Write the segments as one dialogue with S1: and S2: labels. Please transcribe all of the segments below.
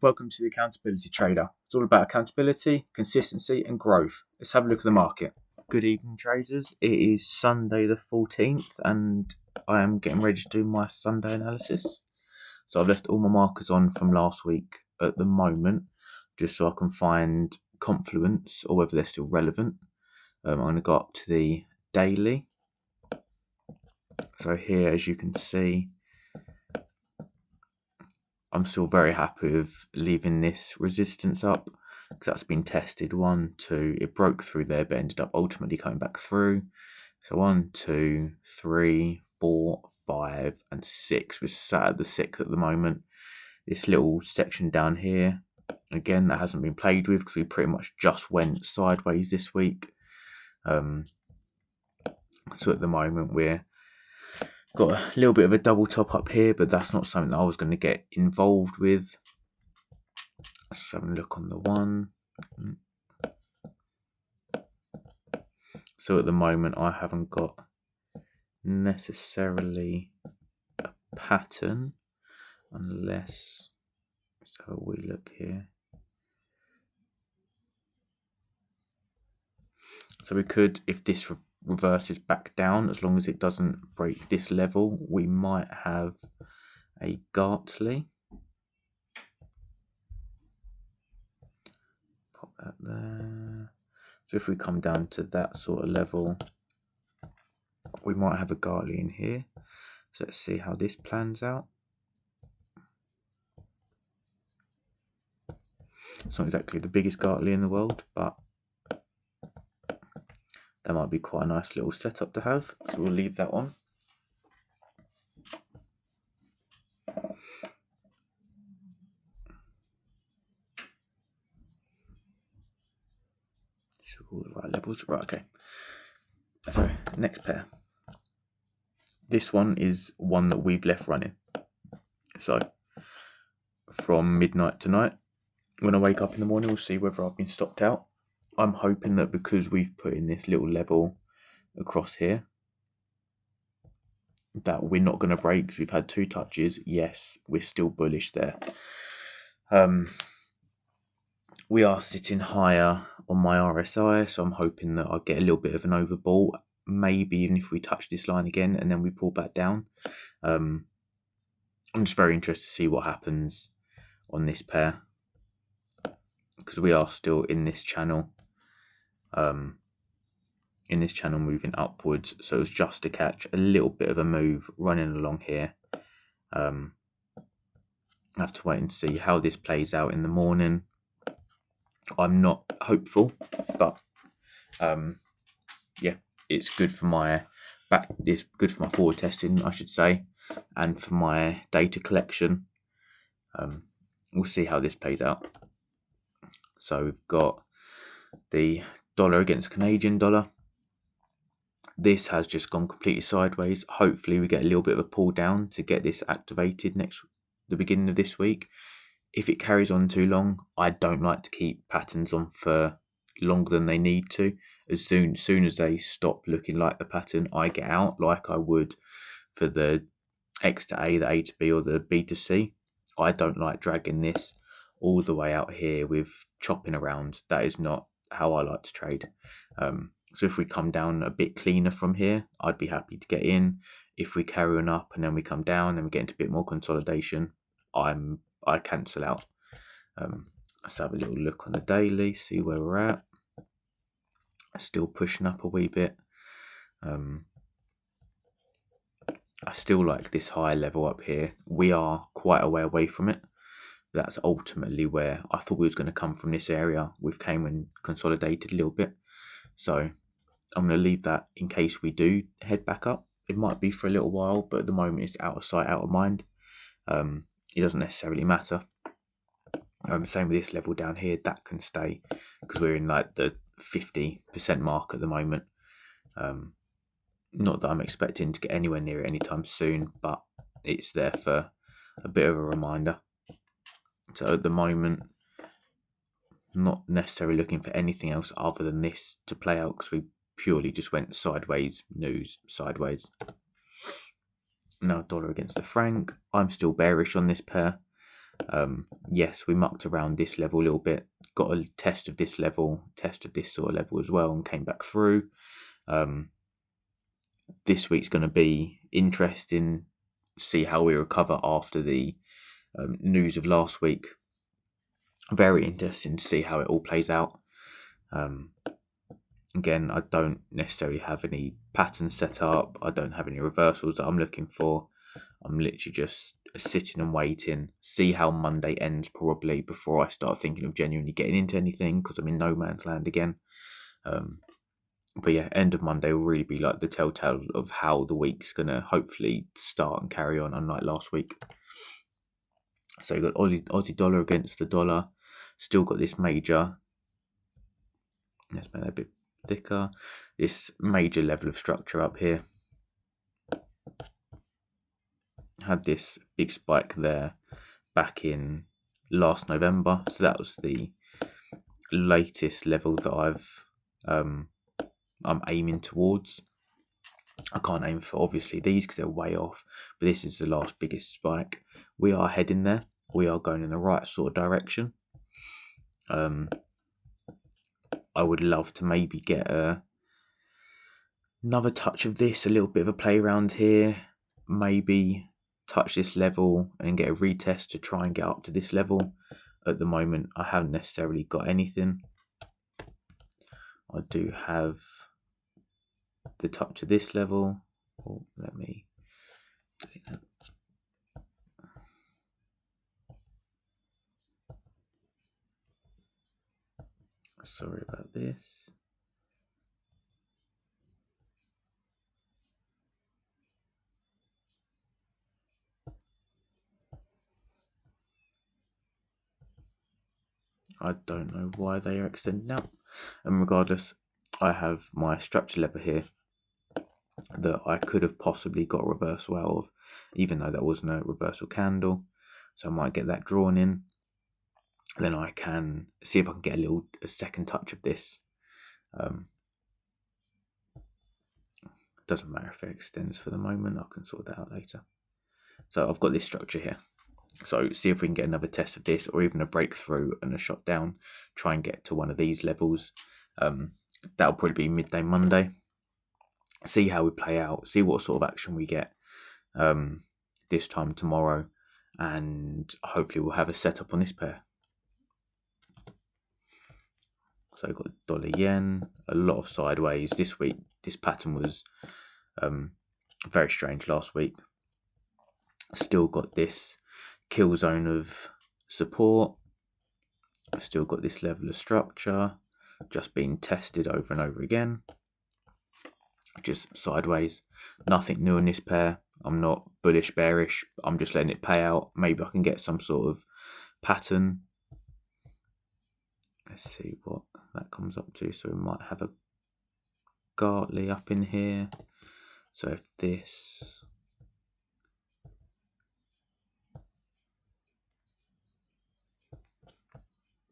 S1: Welcome to the Accountability Trader. It's all about accountability, consistency, and growth. Let's have a look at the market. Good evening, traders. It is Sunday the 14th, and I am getting ready to do my Sunday analysis. So I've left all my markers on from last week at the moment, just so I can find confluence or whether they're still relevant. I'm going to go up to the daily. So here, as you can see, I'm still very happy with leaving this resistance up because that's been tested. 1, 2, it broke through there but ended up ultimately coming back through. So 1, 2, 3, 4, 5 and 6. We're sat at the 6 at the moment. This little section down here, again, that hasn't been played with because we pretty much just went sideways this week. So at the moment we're got a little bit of a double top up here, but that's not something that I was going to get involved with. Let's have a look on the one. So at the moment I haven't got necessarily a pattern, unless, let's have a wee look here. So we could, if this reverses back down, as long as it doesn't break this level, we might have a Gartley. Pop that there. So if we come down to that sort of level, we might have a Gartley in here. So let's see how this plans out. It's not exactly the biggest Gartley in the world, but that might be quite a nice little setup to have. So we'll leave that on. So all the right levels. Right, okay. So next pair. This one is one that we've left running. So from midnight tonight, when I wake up in the morning, we'll see whether I've been stopped out. I'm hoping that because we've put in this little level across here, that we're not going to break because we've had 2 touches. Yes, we're still bullish there. We are sitting higher on my RSI, so I'm hoping that I'll get a little bit of an overbought. Maybe even if we touch this line again and then we pull back down. I'm just very interested to see what happens on this pair, because we are still in this channel. Moving upwards, so it's just to catch a little bit of a move running along here. I have to wait and see how this plays out in the morning. I'm not hopeful, but yeah, it's good for my back. It's good for my forward testing, I should say, and for my data collection. We'll see how this plays out. So we've got the dollar against Canadian dollar. This has just gone completely sideways. Hopefully we get a little bit of a pull down to get this activated the beginning of this week. If it carries on too long, I don't like to keep patterns on for longer than they need to. As soon as they stop looking like the pattern, I get out, like I would for the X to A, the A to B, or the B to C. I don't like dragging this all the way out here with chopping around. That is not how I like to trade. So if we come down a bit cleaner from here, I'd be happy to get in. If we carry on up and then we come down and we get into a bit more consolidation, I cancel out. Let's have a little look on the daily, see where we're at. Still pushing up a wee bit. I still like this high level up here. We are quite a way away from it. That's ultimately where I thought we was going to come from, this area. We've came and consolidated a little bit. So I'm going to leave that in case we do head back up. It might be for a little while, but at the moment it's out of sight, out of mind. It doesn't necessarily matter. Same with this level down here, that can stay because we're in like the 50% mark at the moment. Not that I'm expecting to get anywhere near it anytime soon, but it's there for a bit of a reminder. So at the moment, not necessarily looking for anything else other than this to play out, because we purely just went sideways, sideways. Now dollar against the franc, I'm still bearish on this pair. Yes, we mucked around this level a little bit, got a test of this level, tested this sort of level as well, and came back through. This week's going to be interesting, see how we recover after the news of last week. Very interesting to see how it all plays out. Again, I don't necessarily have any patterns set up. I don't have any reversals that I'm looking for. I'm literally just sitting and waiting, see how Monday ends probably before I start thinking of genuinely getting into anything, because I'm in no man's land again. But yeah, end of Monday will really be like the telltale of how the week's going to hopefully start and carry on, unlike last week. So you've got Aussie dollar against the dollar. Still got this major. Let's make that a bit thicker. This major level of structure up here. Had this big spike there back in last November. So that was the latest level that I'm aiming towards. I can't aim for obviously these because they're way off, but this is the last biggest spike. We are heading there. We are going in the right sort of direction. I would love to maybe get another touch of this, a little bit of a play around here, maybe touch this level and get a retest to try and get up to this level. At the moment, I haven't necessarily got anything. I do have the touch of this level. Oh, let me delete that. Sorry about this. I don't know why they are extending out. And regardless, I have my structure lever here that I could have possibly got a reversal out of, even though that wasn't a reversal candle. So I might get that drawn in. Then I can see if I can get a second touch of this. Doesn't matter if it extends for the moment. I can sort that out later. So I've got this structure here. So see if we can get another test of this, or even a breakthrough and a shot down. Try and get to one of these levels. That'll probably be midday Monday. See how we play out. See what sort of action we get this time tomorrow, and hopefully we'll have a setup on this pair. So I've got dollar yen, a lot of sideways this week. This pattern was very strange last week. Still got this kill zone of support. Still got this level of structure, just being tested over and over again. Just sideways. Nothing new in this pair. I'm not bullish, bearish. I'm just letting it pay out. Maybe I can get some sort of pattern. Let's see what that comes up to. So we might have a Gartley up in here. So if this...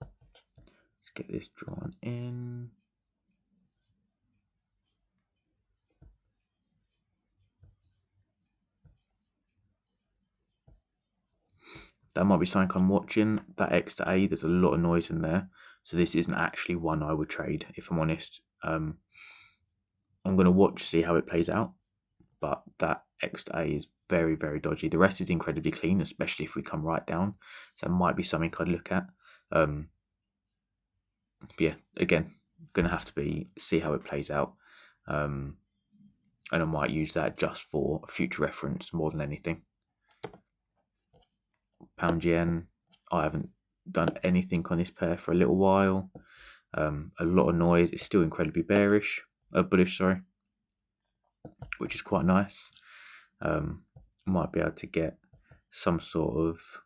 S1: Let's get this drawn in. That might be something I'm watching. That X to A, there's a lot of noise in there. So this isn't actually one I would trade, if I'm honest. I'm going to watch, see how it plays out. But that X to A is very, very dodgy. The rest is incredibly clean, especially if we come right down. So it might be something I'd look at. But yeah, again, going to have to see how it plays out. And I might use that just for future reference more than anything. Pound yen, I haven't done anything on this pair for a little while. A lot of noise. It's still incredibly bullish, which is quite nice. Might be able to get some sort of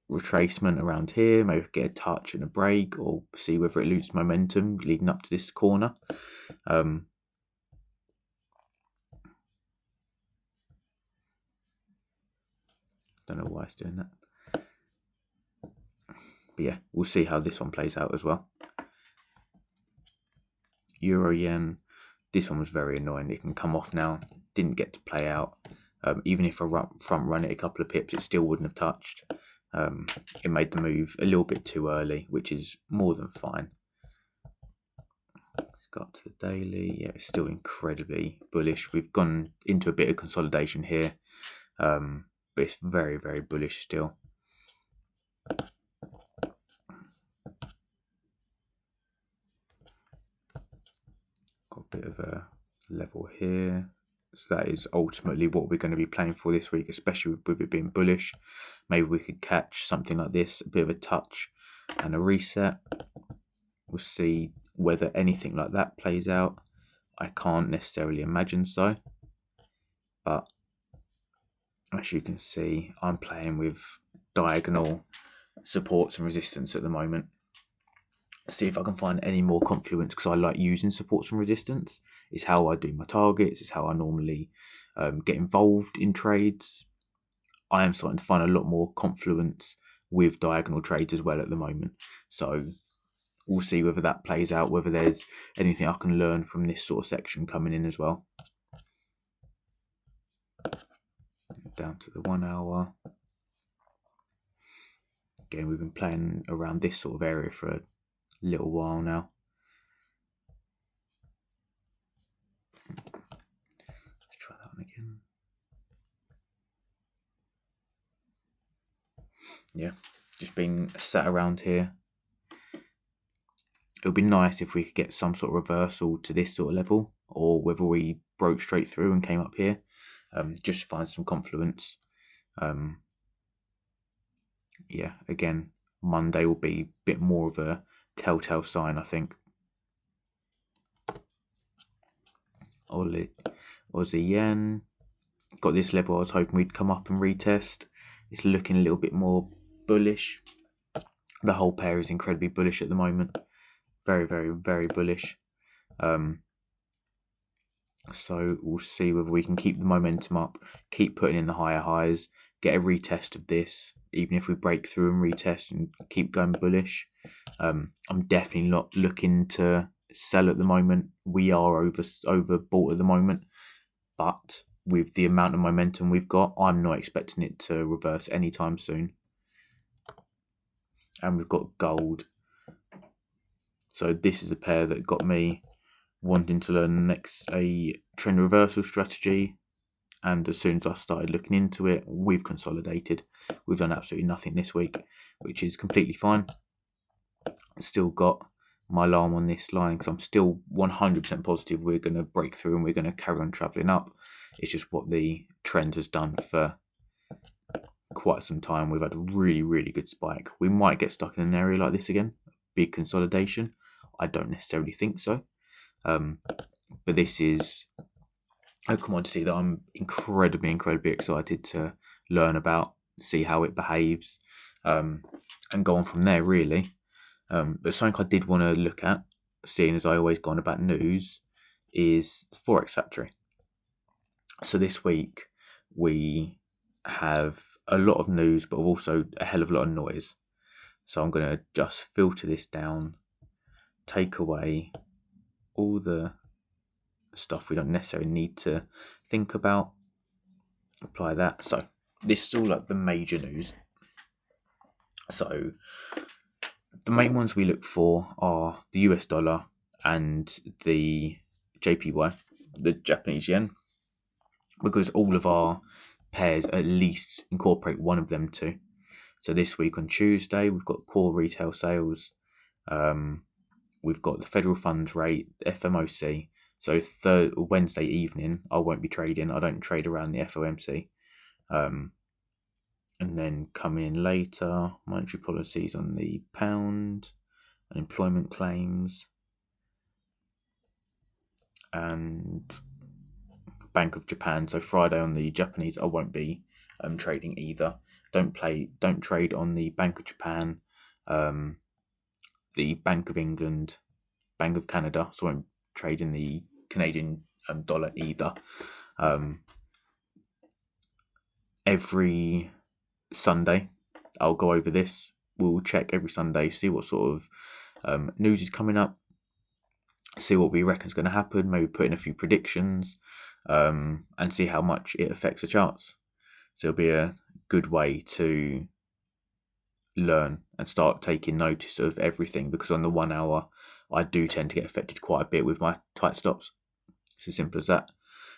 S1: retracement around here, maybe get a touch and a break, or see whether it loses momentum leading up to this corner. Don't know why it's doing that. But yeah, we'll see how this one plays out as well. Euro yen, this one was very annoying. It can come off now. Didn't get to play out. Even if I front run it a couple of pips, it still wouldn't have touched. It made the move a little bit too early, which is more than fine. Let's go up to the daily. Yeah, it's still incredibly bullish. We've gone into a bit of consolidation here, but it's very, very bullish still. Got a bit of a level here. So that is ultimately what we're going to be playing for this week, especially with it being bullish. Maybe we could catch something like this, a bit of a touch and a reset. We'll see whether anything like that plays out. I can't necessarily imagine so. But as you can see, I'm playing with diagonal supports and resistance at the moment. See if I can find any more confluence, because I like using supports and resistance. It's how I do my targets. It's how I normally get involved in trades. I am starting to find a lot more confluence with diagonal trades as well at the moment. So we'll see whether that plays out, whether there's anything I can learn from this sort of section coming in as well. Down to the 1 hour. Again, we've been playing around this sort of area for a little while now. Let's try that one again. Yeah, just being sat around here. It would be nice if we could get some sort of reversal to this sort of level, or whether we broke straight through and came up here. Just find some confluence. Yeah, again, Monday will be a bit more of a telltale sign, I think. Aussie yen. Got this level I was hoping we'd come up and retest. It's looking a little bit more bullish. The whole pair is incredibly bullish at the moment. Very, very, very bullish. So we'll see whether we can keep the momentum up, keep putting in the higher highs, get a retest of this, even if we break through and retest and keep going bullish. I'm definitely not looking to sell at the moment. We are overbought at the moment, but with the amount of momentum we've got, I'm not expecting it to reverse anytime soon. And we've got gold. So this is a pair that got me wanting to learn next a trend reversal strategy. And as soon as I started looking into it, we've consolidated. We've done absolutely nothing this week, which is completely fine. Still got my alarm on this line because I'm still 100% positive we're going to break through and we're going to carry on travelling up. It's just what the trend has done for quite some time. We've had a really, really good spike. We might get stuck in an area like this again, big consolidation. I don't necessarily think so. But this is a commodity that I'm incredibly excited to learn about, see how it behaves, and go on from there, really. But something I did want to look at, seeing as I always go on about news, is Forex Factory. So this week we have a lot of news, but also a hell of a lot of noise. So I'm going to just filter this down, take away all the stuff we don't necessarily need to think about, apply that. So this is all like the major news. So the main ones we look for are the US dollar and the JPY, the Japanese yen, because all of our pairs at least incorporate one of them two. So this week on Tuesday, we've got core retail sales. We've got the federal funds rate, the FOMC. So Wednesday evening, I won't be trading. I don't trade around the FOMC. And then coming in later, monetary policies on the pound, unemployment claims, and Bank of Japan. So Friday on the Japanese, I won't be trading either. Don't trade on the Bank of Japan, the Bank of England, Bank of Canada. So I won't trade in the Canadian dollar either. Every Sunday, I'll go over this. We'll check every Sunday, see what sort of news is coming up, see what we reckon is going to happen, maybe put in a few predictions, and see how much it affects the charts. So it'll be a good way to learn and start taking notice of everything, because on the 1 hour I do tend to get affected quite a bit with my tight stops. It's as simple as that.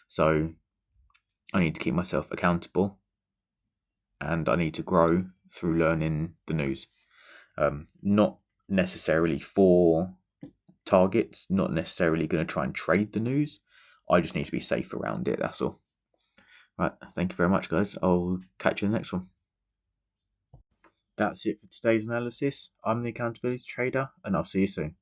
S1: So I need to keep myself accountable, and I need to grow through learning the news. Not necessarily for targets, not necessarily going to try and trade the news. I just need to be safe around it, that's all. Right, thank you very much, guys. I'll catch you in the next one. That's it for today's analysis. I'm the Accountability Trader, and I'll see you soon.